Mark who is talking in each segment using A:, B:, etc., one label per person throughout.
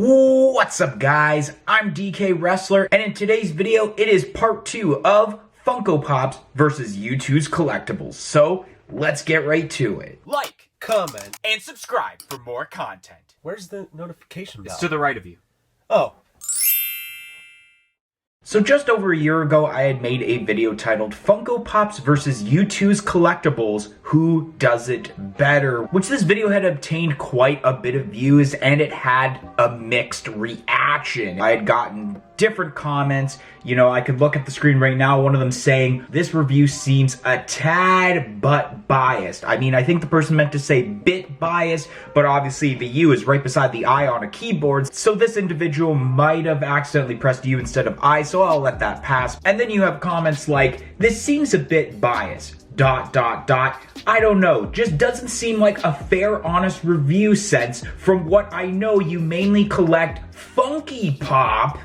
A: What's up, guys? I'm DK Wrestler, and in today's video, it is part 2 of Funko Pops versus YouTooz Collectibles. So, let's get right to it.
B: Like, comment, and subscribe for more content. Where's the notification bell?
C: It's to the right of you.
B: Oh.
A: So just over a year ago, I had made a video titled Funko Pops versus YouTooz Collectibles, Who Does It Better? Which this video had obtained quite a bit of views and it had a mixed reaction. I had gotten different comments. You know, I could look at the screen right now, one of them saying, this review seems a tad but biased. I mean, I think the person meant to say bit biased, but obviously the U is right beside the I on a keyboard, so this individual might have accidentally pressed U instead of I, so I'll let that pass. And then you have comments like, this seems a bit biased. ... I don't know, just doesn't seem like a fair, honest review sense. From what I know, you mainly collect Funky Pop,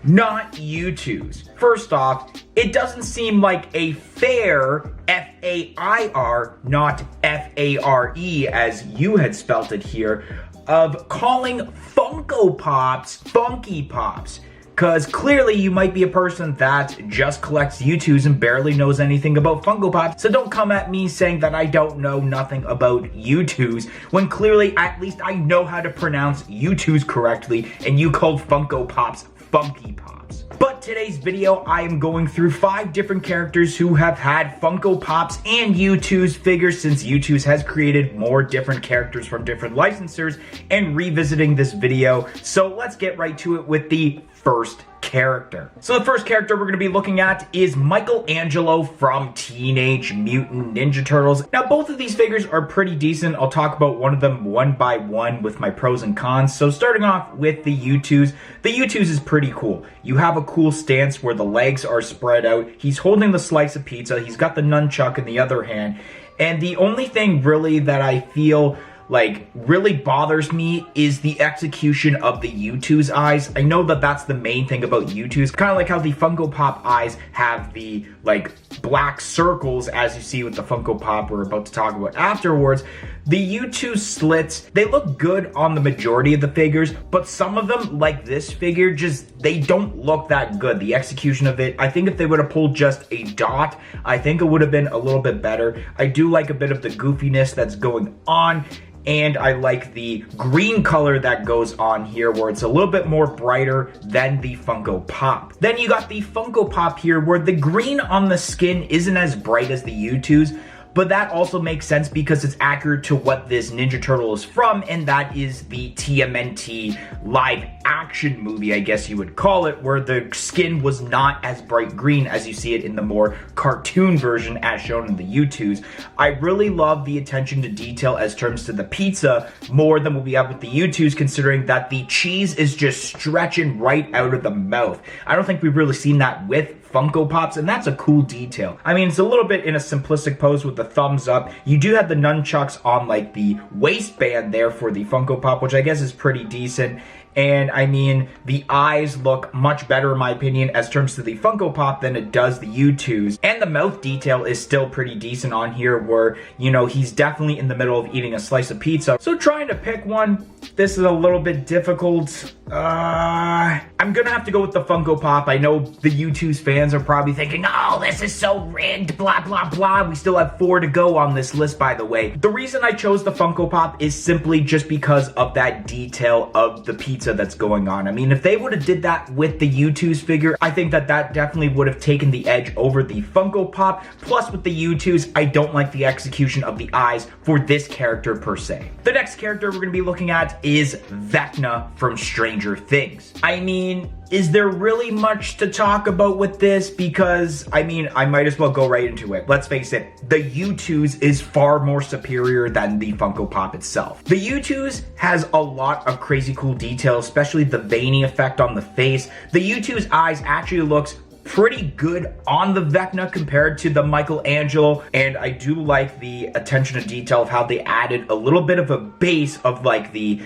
A: not YouTooz. First off, it doesn't seem like a fair, F-A-I-R, not F-A-R-E, as you had spelt it here, of calling Funko Pops Funky Pops. Because clearly you might be a person that just collects YouTooz and barely knows anything about Funko Pops, so don't come at me saying that I don't know nothing about YouTooz, when clearly at least I know how to pronounce YouTooz correctly, and you called Funko Pops Funky Pops. But today's video, I am going through 5 different characters who have had Funko Pops and YouTooz figures, since YouTooz has created more different characters from different licensors, and revisiting this video. So let's get right to it with the first character. So the first character we're going to be looking at is Michelangelo from Teenage Mutant Ninja Turtles. Now, both of these figures are pretty decent. I'll talk about one of them one by one with my pros and cons. So starting off with the YouTooz. The YouTooz is pretty cool. You have a cool stance where the legs are spread out. He's holding the slice of pizza. He's got the nunchuck in the other hand. And the only thing really that I feel like really bothers me is the execution of the YouTooz eyes. I know that that's the main thing about YouTooz, kind of like how the Funko Pop eyes have the like black circles, as you see with the Funko Pop we're about to talk about afterwards. The YouTooz slits, they look good on the majority of the figures, but some of them, like this figure, just, they don't look that good. The execution of it, I think if they would have pulled just a dot, I think it would have been a little bit better. I do like a bit of the goofiness that's going on, and I like the green color that goes on here, where it's a little bit more brighter than the Funko Pop. Then you got the Funko Pop here, where the green on the skin isn't as bright as the YouTooz, but that also makes sense because it's accurate to what this Ninja Turtle is from, and that is the TMNT live action movie, I guess you would call it, where the skin was not as bright green as you see it in the more cartoon version as shown in the YouTooz. I really love the attention to detail as terms to the pizza more than what we have with the YouTooz, considering that the cheese is just stretching right out of the mouth. I don't think we've really seen that with Funko Pops, and that's a cool detail. I mean, it's a little bit in a simplistic pose with the thumbs up. You do have the nunchucks on like the waistband there for the Funko Pop, which I guess is pretty decent. And I mean, the eyes look much better in my opinion as terms to the Funko Pop than it does the YouTooz. And the mouth detail is still pretty decent on here, where, you know, he's definitely in the middle of eating a slice of pizza. So trying to pick one, this is a little bit difficult. I'm gonna have to go with the Funko Pop. I know the YouTooz fans are probably thinking, oh, this is so rigged, blah, blah, blah. We still have 4 to go on this list, by the way. The reason I chose the Funko Pop is simply just because of that detail of the pizza that's going on. I mean, if they would have did that with the YouTooz figure, I think that that definitely would have taken the edge over the Funko Pop. Plus, with the YouTooz, I don't like the execution of the eyes for this character per se. The next character we're going to be looking at is Vecna from Stranger Things. I mean, is there really much to talk about with this? Because, I mean, I might as well go right into it. Let's face it, the YouTooz is far more superior than the Funko Pop itself. The YouTooz has a lot of crazy cool detail, especially the veiny effect on the face. The YouTooz eyes actually looks pretty good on the Vecna compared to the Michelangelo, and I do like the attention to detail of how they added a little bit of a base of like the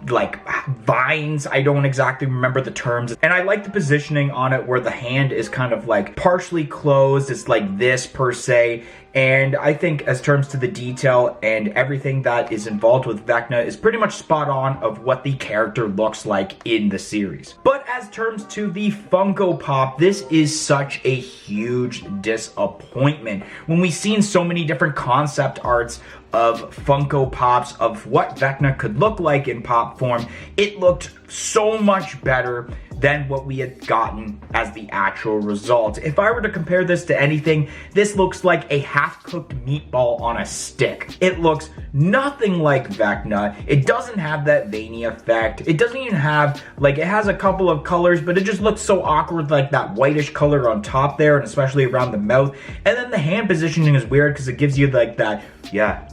A: like vines. I don't exactly remember the terms, and I like the positioning on it where the hand is kind of like partially closed. It's like this per se, And I think as terms to the detail and everything that is involved with Vecna is pretty much spot on of what the character looks like in the series. But as terms to the Funko Pop, this is such a huge disappointment. When we've seen so many different concept arts of Funko Pops, of what Vecna could look like in pop form, it looked so much better than what we had gotten as the actual result. If I were to compare this to anything, this looks like a half-cooked meatball on a stick. It looks nothing like Vecna. It doesn't have that veiny effect. It doesn't even have, like, it has a couple of colors, but it just looks so awkward, like that whitish color on top there, and especially around the mouth. And then the hand positioning is weird because it gives you like that, yeah.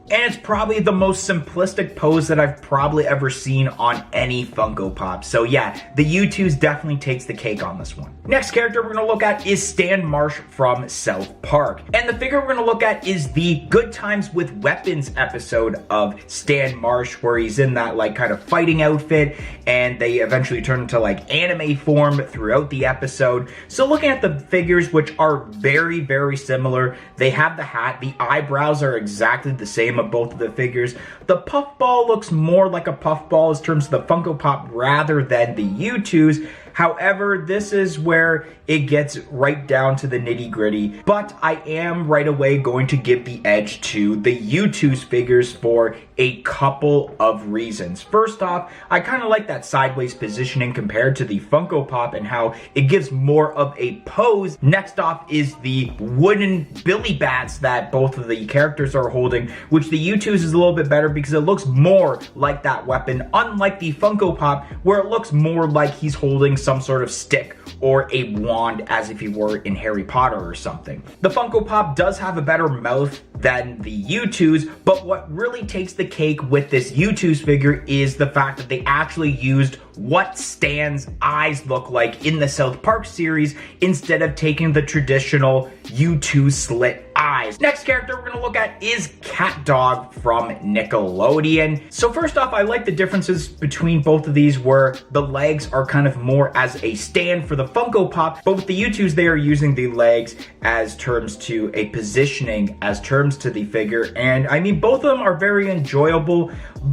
A: And it's probably the most simplistic pose that I've probably ever seen on any Funko Pop. So yeah, the YouTooz definitely takes the cake on this one. Next character we're gonna look at is Stan Marsh from South Park. And the figure we're gonna look at is the Good Times with Weapons episode of Stan Marsh, where he's in that like kind of fighting outfit and they eventually turn into like anime form throughout the episode. So looking at the figures, which are very, very similar, they have the hat, the eyebrows are exactly the same of both of the figures. The puffball looks more like a puffball in terms of the Funko Pop rather than the YouTooz. However, this is where it gets right down to the nitty gritty, but I am right away going to give the edge to the YouTooz figures for a couple of reasons. First off, I kind of like that sideways positioning compared to the Funko Pop and how it gives more of a pose. Next off is the wooden billy bats that both of the characters are holding, which the YouTooz is a little bit better because it looks more like that weapon, unlike the Funko Pop, where it looks more like he's holding some sort of stick or a wand as if he were in Harry Potter or something. The Funko Pop does have a better mouth than the YouTooz, but what really takes the cake with this YouTooz figure is the fact that they actually used what Stan's eyes look like in the South Park series instead of taking the traditional YouTooz slit eyes. Next character we're gonna look at is Cat Dog from Nickelodeon. So first off, I like the differences between both of these where the legs are kind of more as a stand for the Funko Pop, but with the YouTooz they are using the legs as terms to a positioning as terms to the figure. And I mean, both of them are very enjoyable,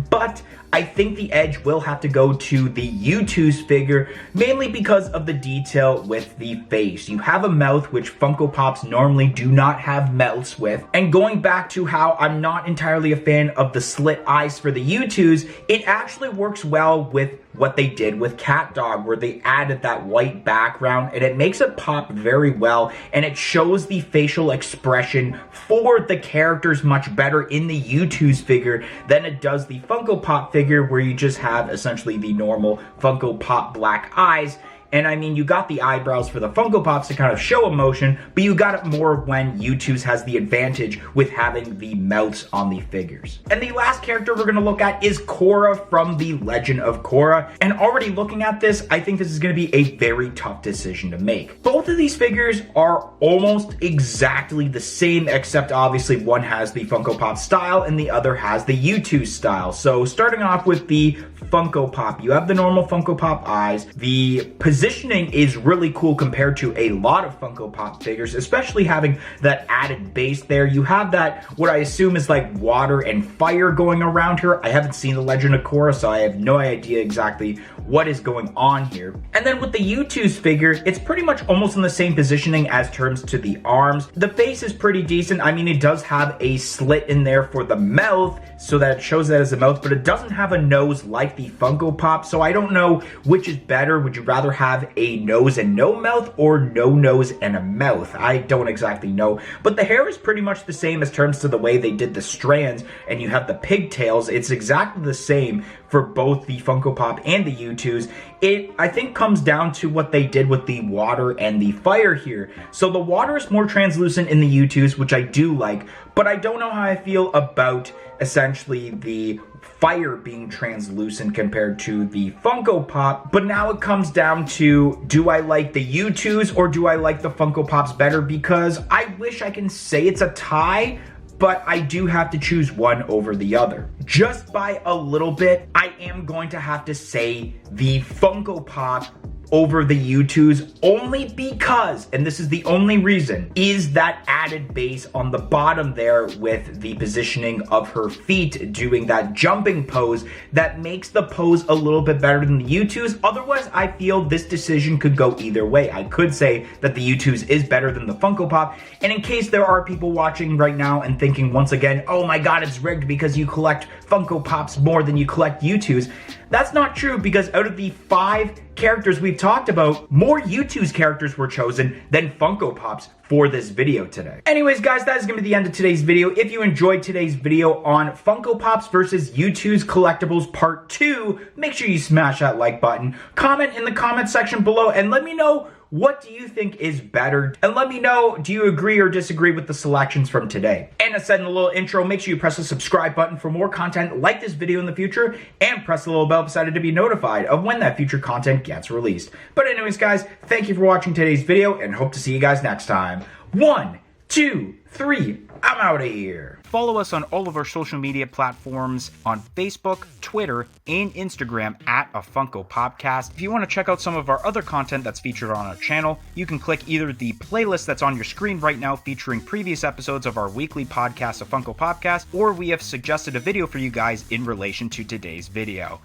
A: but I think the edge will have to go to the YouTooz figure, mainly because of the detail with the face. You have a mouth, which Funko Pops normally do not have mouths with. And going back to how I'm not entirely a fan of the slit eyes for the YouTooz, it actually works well with what they did with Cat Dog, where they added that white background and it makes it pop very well, and it shows the facial expression for the characters much better in the YouTooz figure than it does the Funko Pop figure, where you just have essentially the normal Funko Pop black eyes. And I mean, you got the eyebrows for the Funko Pops to kind of show emotion, but you got it more when YouTooz has the advantage with having the mouths on the figures. And the last character we're gonna look at is Korra from The Legend of Korra. And already looking at this, I think this is gonna be a very tough decision to make. Both of these figures are almost exactly the same, except obviously one has the Funko Pop style and the other has the YouTooz style. So starting off with the Funko Pop, you have the normal Funko Pop eyes. The positioning is really cool compared to a lot of Funko Pop figures, especially having that added base there. You have that, what I assume is like water and fire going around here. I haven't seen The Legend of Korra, so I have no idea exactly what is going on here. And then with the YouTooz figure, it's pretty much almost in the same positioning as terms to the arms. The face is pretty decent. I mean, it does have a slit in there for the mouth, so that it shows that as a mouth, but it doesn't have a nose like the Funko Pop, so I don't know which is better. Would you rather have a nose and no mouth, or no nose and a mouth? I don't exactly know, but the hair is pretty much the same as terms to the way they did the strands, and you have the pigtails. It's exactly the same for both the Funko Pop and the YouTooz. It, I think, comes down to what they did with the water and the fire here. So the water is more translucent in the YouTooz, which I do like, but I don't know how I feel about essentially the fire being translucent compared to the Funko Pop. But now it comes down to, do I like the YouTooz or do I like the Funko Pops better? Because I wish I can say it's a tie, but I do have to choose one over the other. Just by a little bit, I am going to have to say the Funko Pop over the YouTooz only because, and this is the only reason, is that added base on the bottom there with the positioning of her feet doing that jumping pose that makes the pose a little bit better than the YouTooz. Otherwise, I feel this decision could go either way. I could say that the YouTooz is better than the Funko Pop, and in case there are people watching right now and thinking once again, oh my god, it's rigged because you collect Funko Pops more than you collect YouTooz, that's not true, because out of the 5 characters we've talked about, more YouTooz characters were chosen than Funko Pops for this video today. Anyways, guys, that is going to be the end of today's video. If you enjoyed today's video on Funko Pops versus YouTooz Collectibles Part 2, make sure you smash that like button, comment in the comment section below, and let me know, what do you think is better? And let me know, do you agree or disagree with the selections from today? And as said in the little intro, make sure you press the subscribe button for more content like this video in the future, and press the little bell beside it to be notified of when that future content gets released. But anyways, guys, thank you for watching today's video, and hope to see you guys next time. 1, 2, 3, I'm out of here.
B: Follow us on all of our social media platforms on Facebook, Twitter, and Instagram at A Funko Popcast. If you want to check out some of our other content that's featured on our channel, you can click either the playlist that's on your screen right now featuring previous episodes of our weekly podcast, A Funko Popcast, or we have suggested a video for you guys in relation to today's video.